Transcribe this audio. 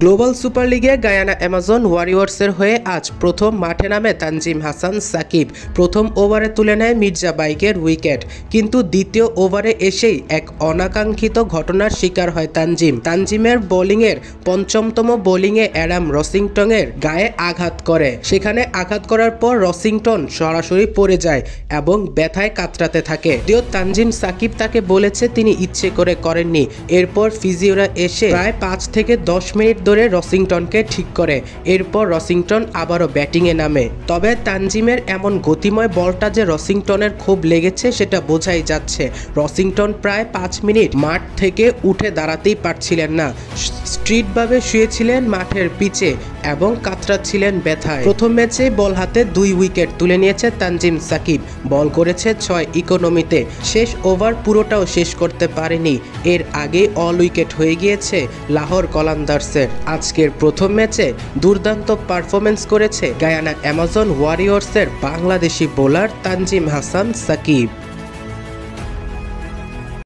Global super লিগে Guyana Amazon ওয়ারিয়র্সের হয়ে আজ প্রথম মাঠে নামে তানজিম হাসান সাকিব। প্রথম ওভারে তুলে নেয় মির্জা বাইকের উইকেট, কিন্তু দ্বিতীয় ওভারে এসেই এক অনাকাঙ্ক্ষিত ঘটনার শিকার হয় তানজিমের বোলিংয়ের পঞ্চমতম বোলিংয়ে অ্যাডাম রসিংটনের গায়ে আঘাত করে। সেখানে আঘাত করার পর রসিংটন সরাসরি পড়ে যায় এবং ব্যথায় কাতরাতে থাকে। যদিও তানজিম সাকিব তাকে বলেছে তিনি ইচ্ছে করে করেননি। এরপর ফিজিওরা এসে প্রায় 5 থেকে 10 মিনিট ধরে রসিংটনকে ঠিক করে। এরপর রসিংটন আবারও ব্যাটিংয়ে নামে। তবে তানজিমের এমন গতিময় বলটা যে রসিংটনের খুব লেগেছে সেটা বোঝাই যাচ্ছে। রসিংটন প্রায় 5 মিনিট মাঠ থেকে উঠে দাঁড়াতেই পারছিলেন না, স্ট্রিটভাবে শুয়েছিলেন মাঠের পিচে এবং কাতরাচ্ছিলেন ব্যথায়। প্রথম ম্যাচে বল হাতে 2 উইকেট তুলে নিয়েছে তানজিম সাকিব। বল করেছে 6 ইকোনমিতে। শেষ ওভার পুরোটাও শেষ করতে পারেনি। এর আগে অল উইকেট হয়ে গিয়েছে লাহোর কলান্দার্সের। আজকের প্রথম ম্যাচে দুর্দান্ত পারফরমেন্স করেছে গায়ানা অ্যামাজন ওয়ারিয়র্সের বাংলাদেশি বোলার তানজিম হাসান সাকিব।